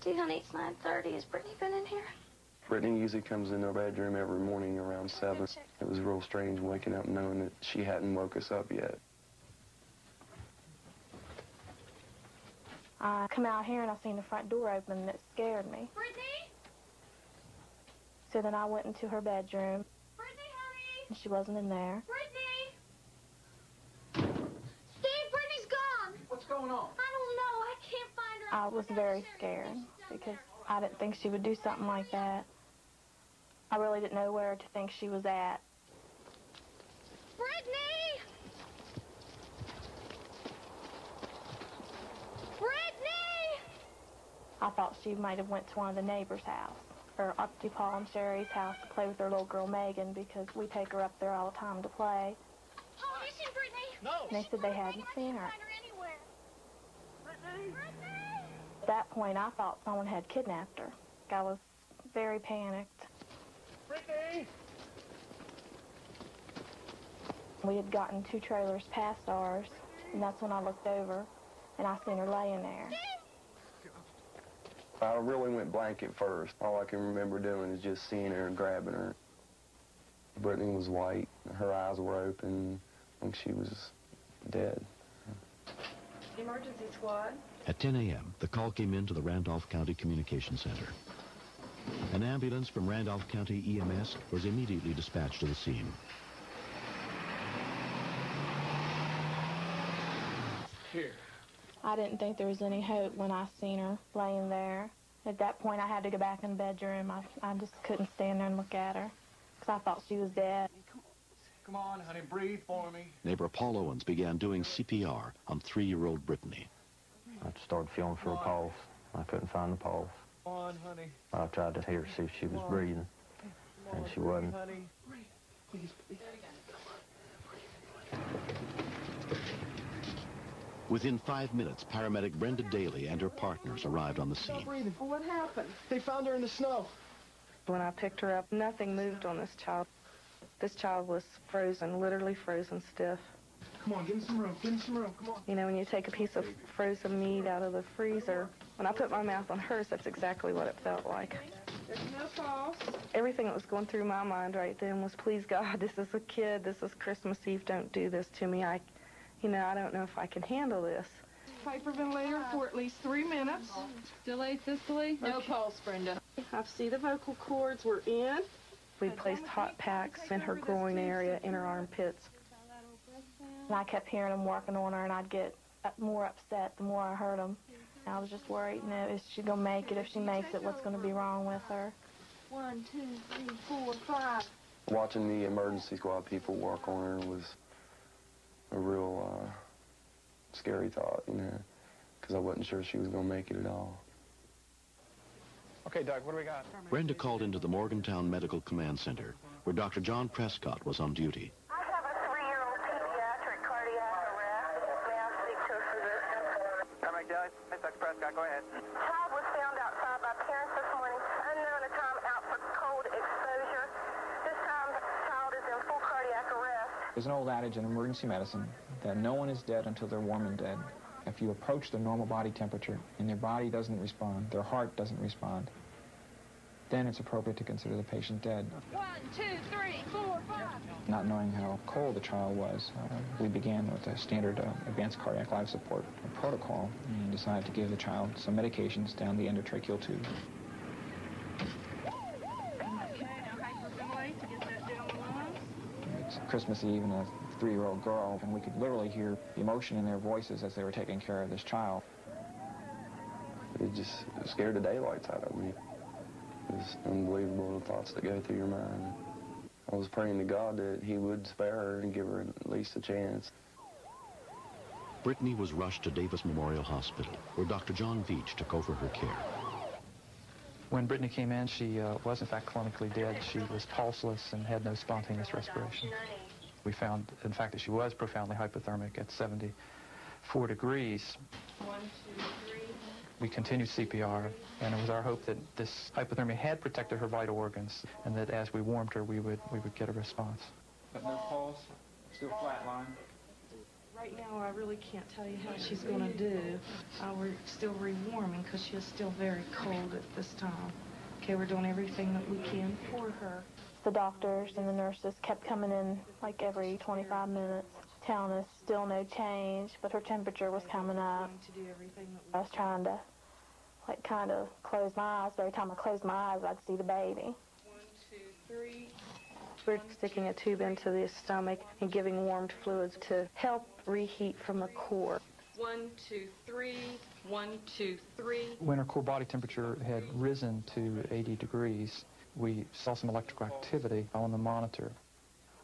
Gee, honey, it's 9:30. Has Brittany been in here? Brittany usually comes in our bedroom every morning around 7. It was real strange waking up knowing that she hadn't woke us up yet. I come out here and I seen the front door open and it scared me. Brittany? So then I went into her bedroom. Brittany, honey? And she wasn't in there. Brittany? Steve, Brittany's gone. What's going on? I don't know. I can't find her. I was very scared because I didn't think she would do something like that. I really didn't know where to think she was at. Brittany! Brittany! I thought she might have went to one of the neighbors' house, or Auntie Paul and Sherry's house to play with their little girl Megan, because we take her up there all the time to play. Oh, have you seen Brittany? No. And they said they hadn't seen her. Brittany! At that point, I thought someone had kidnapped her. I was very panicked. Brittany! We had gotten 2 trailers past ours, and that's when I looked over, and I seen her laying there. I really went blank at first. All I can remember doing is just seeing her and grabbing her. Brittany was white. Her eyes were open, like she was dead. Emergency squad. At 10 a.m., the call came in to the Randolph County Communication Center. An ambulance from Randolph County EMS was immediately dispatched to the scene. Here. I didn't think there was any hope when I seen her laying there. At that point, I had to go back in the bedroom. I just couldn't stand there and look at her because I thought she was dead. Come on, honey, breathe for me. Neighbor Paul Owens began doing CPR on 3-year-old Brittany. I started feeling for her pulse. I couldn't find the pulse. Come on, honey. I tried to hear, see if she was breathing, and she wasn't. Honey. Please. Within 5 minutes, paramedic Brenda Daly and her partners arrived on the scene. Breathing. What happened? They found her in the snow. When I picked her up, nothing moved on this child. This child was frozen, literally frozen stiff. Come on, give him some room. Give him some room. Come on. You know, when you take a piece of frozen meat out of the freezer, when I put my mouth on hers, that's exactly what it felt like. There's no pulse. Everything that was going through my mind right then was, please, God, this is a kid. This is Christmas Eve. Don't do this to me. I don't know if I can handle this. Hyperventilator for at least 3 minutes. Still asystole? No pulse, Brenda. I see the vocal cords were in. We placed hot packs in her groin area, in her armpits. And I kept hearing them working on her, and I'd get more upset the more I heard them. And I was just worried, is she going to make it? If she makes it, what's going to be wrong with her? 1, 2, 3, 4, 5. Watching the emergency squad people work on her was a real scary thought, because I wasn't sure she was going to make it at all. Okay, Doug, what do we got? Brenda called into the Morgantown Medical Command Center, where Dr. John Prescott was on duty. I have a 3-year-old pediatric cardiac arrest. May I speak to a physician? Paramedic Daly, Miss Dr. Prescott, go ahead. Child was found outside by parents this morning. Unknown at time, out for cold exposure. This time, the child is in full cardiac arrest. There's an old adage in emergency medicine that no one is dead until they're warm and dead. If you approach the normal body temperature and their body doesn't respond, their heart doesn't respond, then it's appropriate to consider the patient dead. 1, 2, 3, 4, 5. Not knowing how cold the child was, we began with a standard advanced cardiac life support protocol and decided to give the child some medications down the endotracheal tube. It's Christmas Eve and a 3-year-old girl, and we could literally hear the emotion in their voices as they were taking care of this child. It just scared the daylights out of me. It was unbelievable, the thoughts that go through your mind. I was praying to God that he would spare her and give her at least a chance. Brittany was rushed to Davis Memorial Hospital, where Dr. John Veach took over her care. When Brittany came in, she was in fact clinically dead. She was pulseless and had no spontaneous respiration. We found, in fact, that she was profoundly hypothermic at 74 degrees. 1, 2, 3. We continued CPR, and it was our hope that this hypothermia had protected her vital organs, and that as we warmed her, we would get a response. But no pulse, still flatline. Right now, I really can't tell you how she's going to do. We're still rewarming because she is still very cold at this time. Okay, we're doing everything that we can for her. The doctors and the nurses kept coming in like every 25 minutes, telling us still no change, but her temperature was coming up. I was trying to, like, kind of close my eyes. But every time I closed my eyes, I'd see the baby. 1, 2, 3. We're sticking a tube into the stomach and giving warmed fluids to help reheat from the core. 1, 2, 3. 1, 2, 3. When her core body temperature had risen to 80 degrees, we saw some electrical activity on the monitor.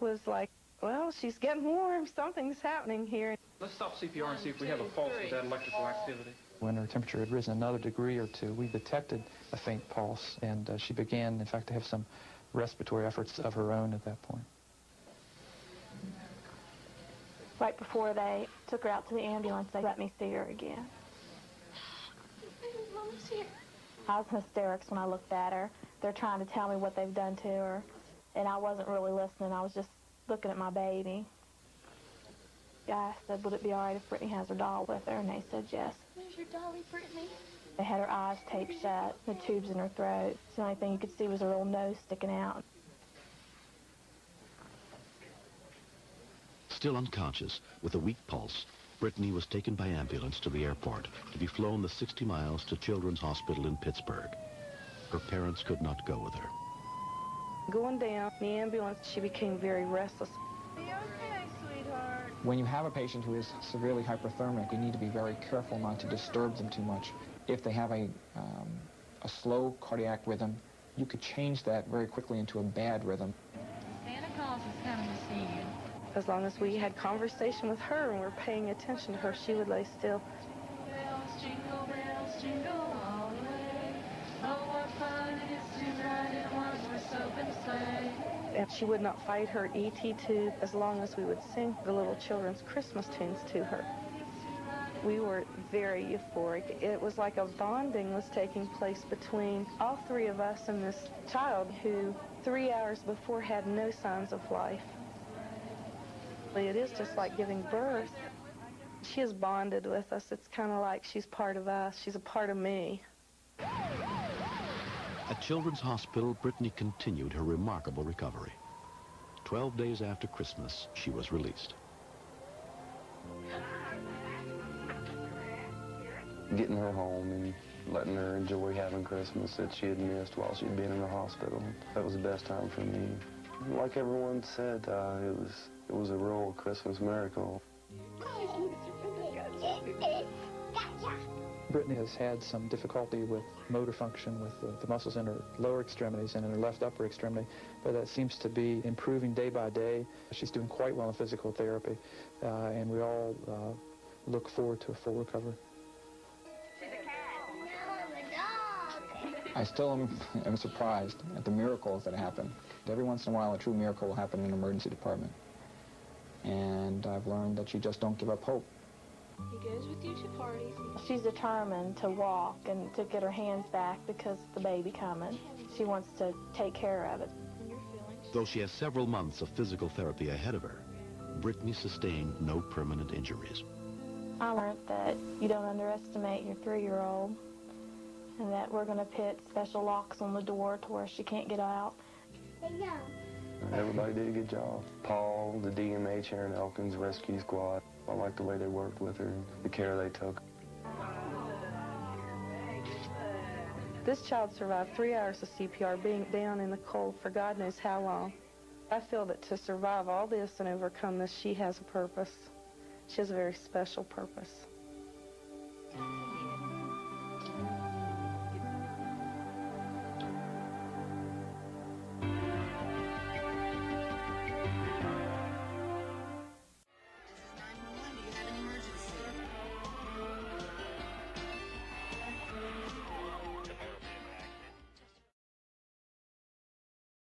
It was like, well, she's getting warm. Something's happening here. Let's stop CPR and see if we have a pulse with that electrical activity. When her temperature had risen another degree or two, we detected a faint pulse, and she began, in fact, to have some respiratory efforts of her own at that point. Right before they took her out to the ambulance, they let me see her again. Mama's here. I was in hysterics when I looked at her. They're trying to tell me what they've done to her, and I wasn't really listening. I was just looking at my baby. I said, would it be all right if Brittany has her doll with her? And they said yes. Where's your dolly, Brittany? They had her eyes taped shut, the tubes in her throat. The only thing you could see was her little nose sticking out. Still unconscious, with a weak pulse, Brittany was taken by ambulance to the airport to be flown the 60 miles to Children's Hospital in Pittsburgh. Her parents could not go with her. Going down in the ambulance, she became very restless. Be okay, sweetheart. When you have a patient who is severely hyperthermic, you need to be very careful not to disturb them too much. If they have a slow cardiac rhythm, you could change that very quickly into a bad rhythm. Santa Claus is coming to see you. As long as we had conversation with her and were paying attention to her, she would lay still. Bells, jingle all the way. Oh, what fun it is to ride in one horse open sleigh. And she would not fight her ET tube as long as we would sing the little children's Christmas tunes to her. We were very euphoric. It was like a bonding was taking place between all three of us and this child who 3 hours before had no signs of life. It is just like giving birth. She is bonded with us. It's kind of like she's part of us. She's a part of me. At Children's Hospital, Brittany continued her remarkable recovery. 12 days after Christmas, she was released. Getting her home and letting her enjoy having Christmas that she had missed while she'd been in the hospital. That was the best time for me. Like everyone said, it was a real Christmas miracle. Brittany has had some difficulty with motor function with the muscles in her lower extremities and in her left upper extremity, but that seems to be improving day by day. She's doing quite well in physical therapy, and we all look forward to a full recovery. I still am surprised at the miracles that happen. Every once in a while, a true miracle will happen in an emergency department. And I've learned that you just don't give up hope. He goes with you to parties. She's determined to walk and to get her hands back because of the baby coming. She wants to take care of it. Though she has several months of physical therapy ahead of her, Brittany sustained no permanent injuries. I learned that you don't underestimate your 3-year-old and that we're going to put special locks on the door to where she can't get out. Everybody did a good job. Paul, the DMH, Aaron Elkins, Rescue Squad. I liked the way they worked with her, the care they took. This child survived 3 hours of CPR, being down in the cold for God knows how long. I feel that to survive all this and overcome this, she has a purpose. She has a very special purpose.